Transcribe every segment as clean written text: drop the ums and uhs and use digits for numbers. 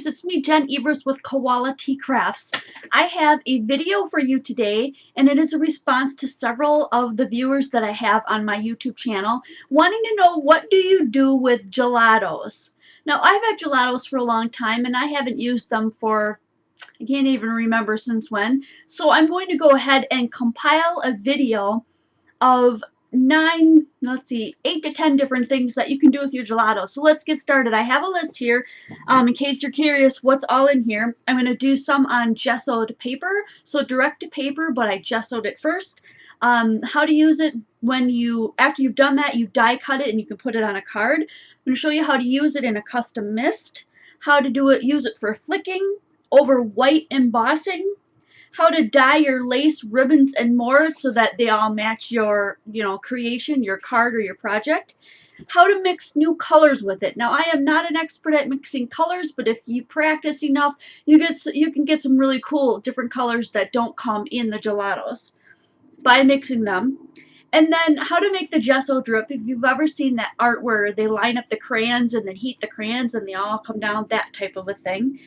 viewers, it's me, Jen Evers with Koala Tea Crafts. I have a video for you today, and it is a response to several of the viewers that I have on my YouTube channel wanting to know, what do you do with gelatos? Now, I've had gelatos for a long time, and I haven't used them for, I can't even remember since when. So I'm going to go ahead and compile a video of 8 to 10 different things that you can do with your gelato. So let's get started. I have a list here in case you're curious what's all in here. I'm going to do some on gessoed paper, so direct to paper, but I gessoed it first. How to use it after you've done that, you die cut it and you can put it on a card. I'm going to show you how to use it in a custom mist, how to use it for flicking, over white embossing, how to dye your lace, ribbons, and more so that they all match your, creation, your card, or your project. How to mix new colors with it. Now, I am not an expert at mixing colors, but if you practice enough, you can get some really cool different colors that don't come in the gelatos by mixing them. And then how to make the gesso drip. If you've ever seen that art where they line up the crayons and then heat the crayons and they all come down, that type of a thing.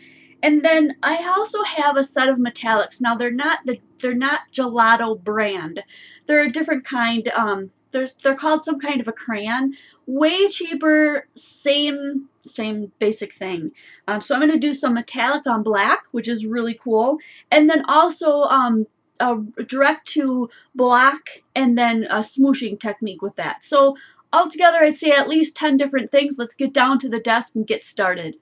And then I also have a set of metallics. Now they're not gelato brand. They're a different kind. They're called some kind of a crayon. Way cheaper, same basic thing. So I'm going to do some metallic on black, which is really cool. And then also a direct to black and then a smooshing technique with that. So altogether I'd say at least 10 different things. Let's get down to the desk and get started.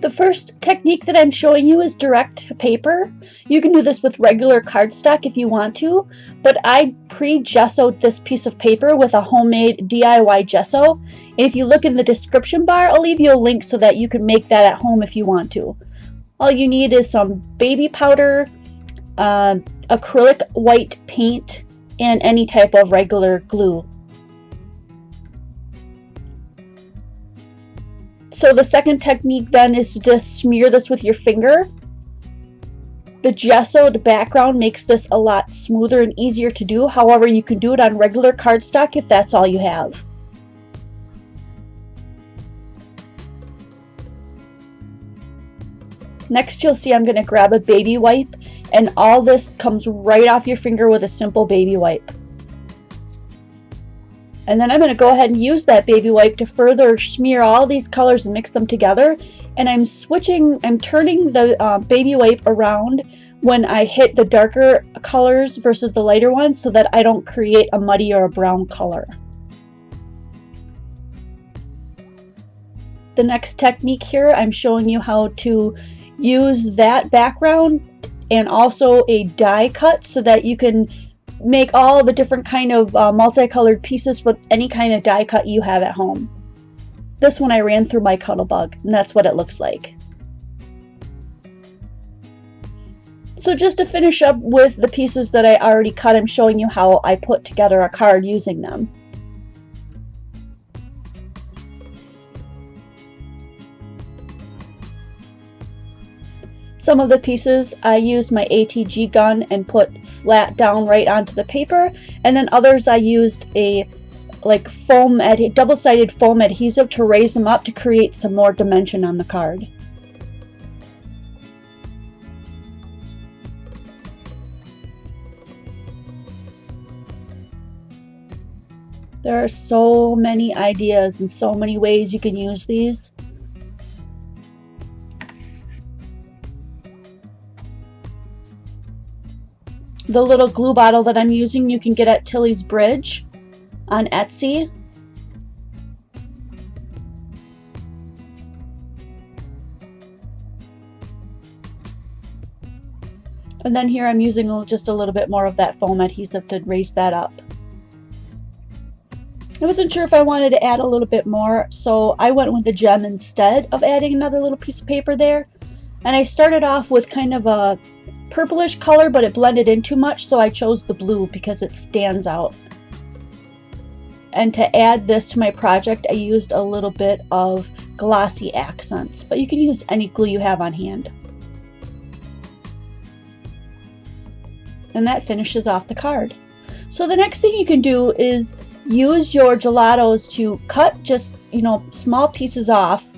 The first technique that I'm showing you is direct to paper. You can do this with regular cardstock if you want to, but I pre-gessoed this piece of paper with a homemade DIY gesso. And if you look in the description bar, I'll leave you a link so that you can make that at home if you want to. All you need is some baby powder, acrylic white paint, and any type of regular glue. So the second technique then is to just smear this with your finger. The gessoed background makes this a lot smoother and easier to do. However, you can do it on regular cardstock if that's all you have. Next, you'll see I'm going to grab a baby wipe, and all this comes right off your finger with a simple baby wipe. And then I'm going to go ahead and use that baby wipe to further smear all these colors and mix them together. And I'm turning the baby wipe around when I hit the darker colors versus the lighter ones so that I don't create a muddy or a brown color. The next technique here, I'm showing you how to use that background and also a die cut so that you can make all the different kind of multicolored pieces with any kind of die cut you have at home. This one I ran through my Cuttlebug, and that's what it looks like. So just to finish up with the pieces that I already cut, I'm showing you how I put together a card using them. Some of the pieces I used my ATG gun and put flat down right onto the paper, and then others I used a double-sided foam adhesive to raise them up to create some more dimension on the card. There are so many ideas and so many ways you can use these. The little glue bottle that I'm using you can get at Tilly's Bridge on Etsy. And then here I'm using just a little bit more of that foam adhesive to raise that up. I wasn't sure if I wanted to add a little bit more, so I went with the gem instead of adding another little piece of paper there. And I started off with kind of a purplish color, but it blended in too much, so I chose the blue because it stands out. And to add this to my project, I used a little bit of glossy accents, but you can use any glue you have on hand. And that finishes off the card. So the next thing you can do is use your gelatos to cut just, small pieces off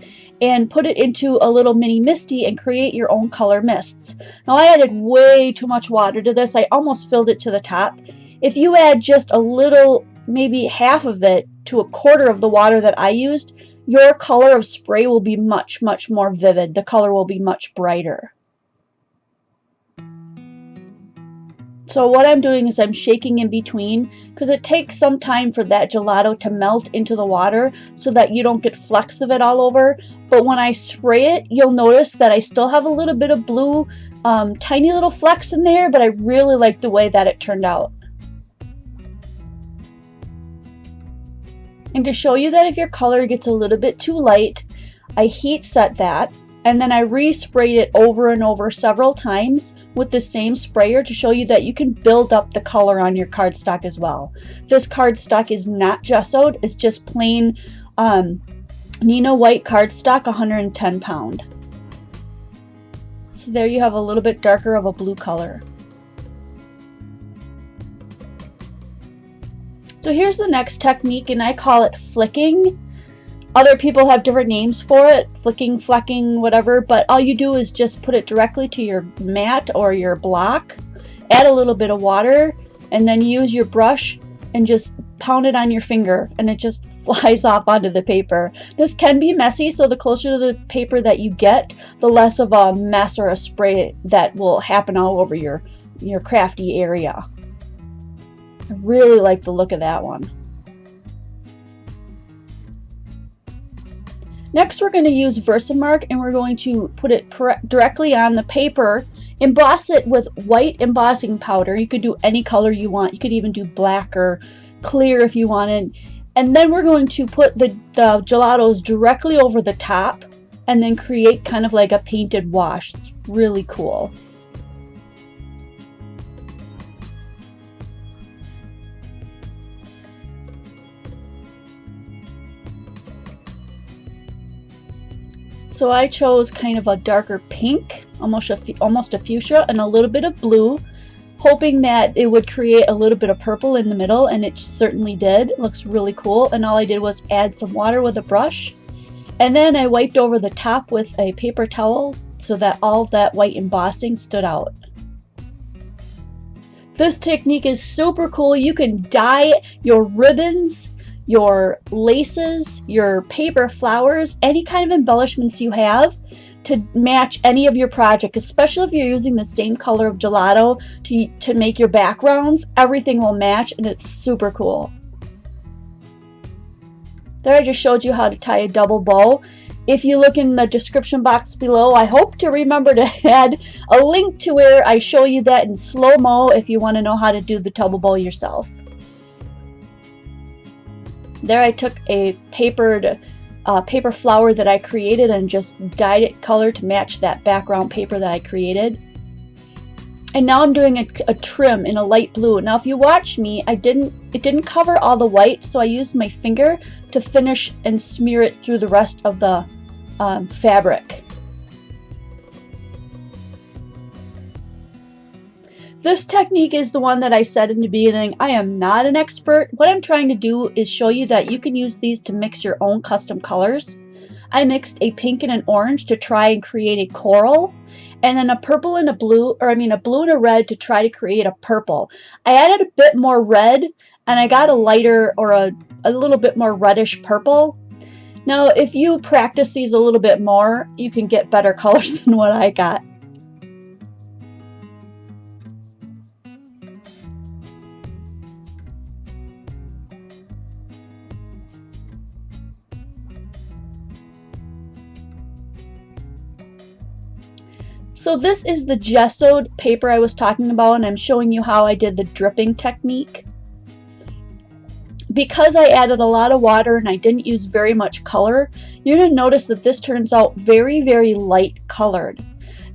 and put it into a little mini misti and create your own color mists. Now I added way too much water to this. I almost filled it to the top. If you add just a little, maybe half of it to a quarter of the water that I used, your color of spray will be much, much more vivid. The color will be much brighter. So what I'm doing is I'm shaking in between because it takes some time for that gelato to melt into the water so that you don't get flecks of it all over. But when I spray it, you'll notice that I still have a little bit of blue, tiny little flecks in there, but I really like the way that it turned out. And to show you that if your color gets a little bit too light, I heat set that, and then I resprayed it over and over several times with the same sprayer to show you that you can build up the color on your cardstock as well. This cardstock is not gessoed, it's just plain Nina white cardstock, 110 pound. So there you have a little bit darker of a blue color. So here's the next technique, and I call it flicking. Other people have different names for it, flicking, flecking, whatever, but all you do is just put it directly to your mat or your block, add a little bit of water, and then use your brush and just pound it on your finger, and it just flies off onto the paper. This can be messy, so the closer to the paper that you get, the less of a mess or a spray that will happen all over your crafty area. I really like the look of that one. Next, we're going to use Versamark, and we're going to put it directly on the paper, emboss it with white embossing powder. You could do any color you want. You could even do black or clear if you wanted. And then we're going to put the gelatos directly over the top and then create kind of like a painted wash. It's really cool. So I chose kind of a darker pink, almost a fuchsia, and a little bit of blue, hoping that it would create a little bit of purple in the middle, and it certainly did. It looks really cool, and all I did was add some water with a brush, and then I wiped over the top with a paper towel so that all of that white embossing stood out. This technique is super cool. You can dye your ribbons, your laces, your paper flowers, any kind of embellishments you have to match any of your project, especially if you're using the same color of gelato to make your backgrounds. Everything will match, and it's super cool. There I just showed you how to tie a double bow. If you look in the description box below, I hope to remember to add a link to where I show you that in slow-mo if you want to know how to do the double bow yourself. There I took a paper flower that I created and just dyed it color to match that background paper that I created. And now I'm doing a trim in a light blue. Now if you watch me, it didn't cover all the white, so I used my finger to finish and smear it through the rest of the fabric. This technique is the one that I said in the beginning. I am not an expert. What I'm trying to do is show you that you can use these to mix your own custom colors. I mixed a pink and an orange to try and create a coral, and then a purple and a blue, a blue and a red to try to create a purple. I added a bit more red, and I got a lighter or a little bit more reddish purple. Now, if you practice these a little bit more, you can get better colors than what I got. So this is the gessoed paper I was talking about, and I'm showing you how I did the dripping technique. Because I added a lot of water and I didn't use very much color, you're going to notice that this turns out very, very light colored.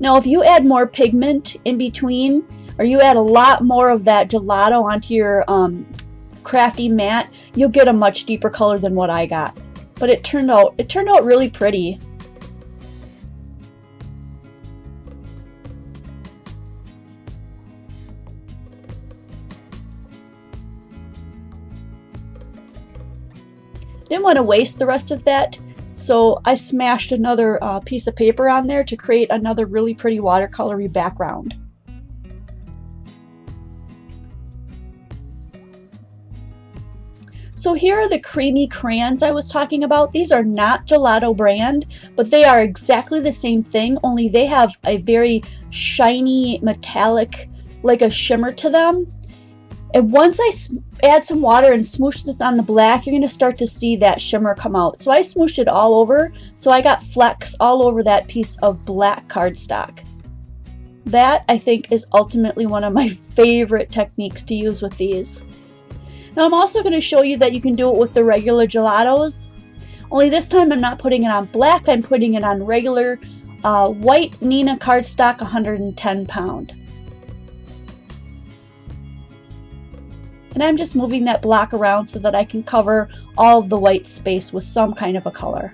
Now if you add more pigment in between, or you add a lot more of that gelato onto your crafty mat, you'll get a much deeper color than what I got. But it turned out really pretty. Didn't want to waste the rest of that, so I smashed another piece of paper on there to create another really pretty watercolory background. So here are the creamy crayons I was talking about. These are not Gelato brand, but they are exactly the same thing, only they have a very shiny metallic, like a shimmer to them. And once I add some water and smoosh this on the black, you're going to start to see that shimmer come out. So I smooshed it all over, so I got flecks all over that piece of black cardstock. That, I think, is ultimately one of my favorite techniques to use with these. Now I'm also going to show you that you can do it with the regular gelatos, only this time I'm not putting it on black, I'm putting it on regular white Nina cardstock 110 pound. And I'm just moving that block around so that I can cover all of the white space with some kind of a color.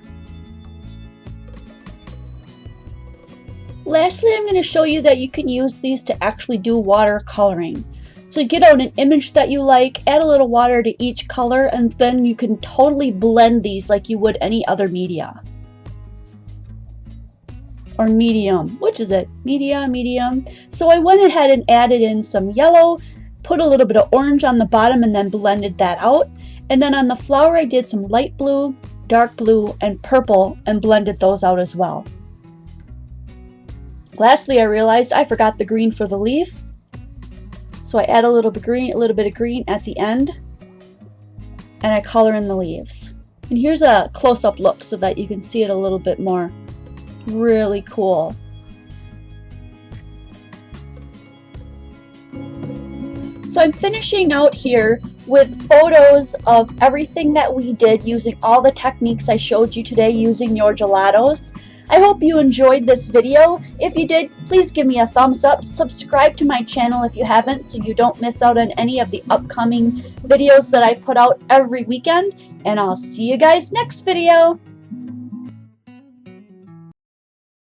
Lastly, I'm going to show you that you can use these to actually do watercoloring. So get out an image that you like, add a little water to each color, and then you can totally blend these like you would any other media. Or medium. Which is it? Media, medium. So I went ahead and added in some yellow, put a little bit of orange on the bottom, and then blended that out. And then on the flower I did some light blue, dark blue, and purple, and blended those out as well. Lastly, I realized I forgot the green for the leaf. So I add a little bit of green at the end, and I color in the leaves. And here's a close-up look so that you can see it a little bit more. Really cool. So I'm finishing out here with photos of everything that we did using all the techniques I showed you today using your gelatos. I hope you enjoyed this video. If you did, please give me a thumbs up. Subscribe to my channel if you haven't so you don't miss out on any of the upcoming videos that I put out every weekend. And I'll see you guys next video.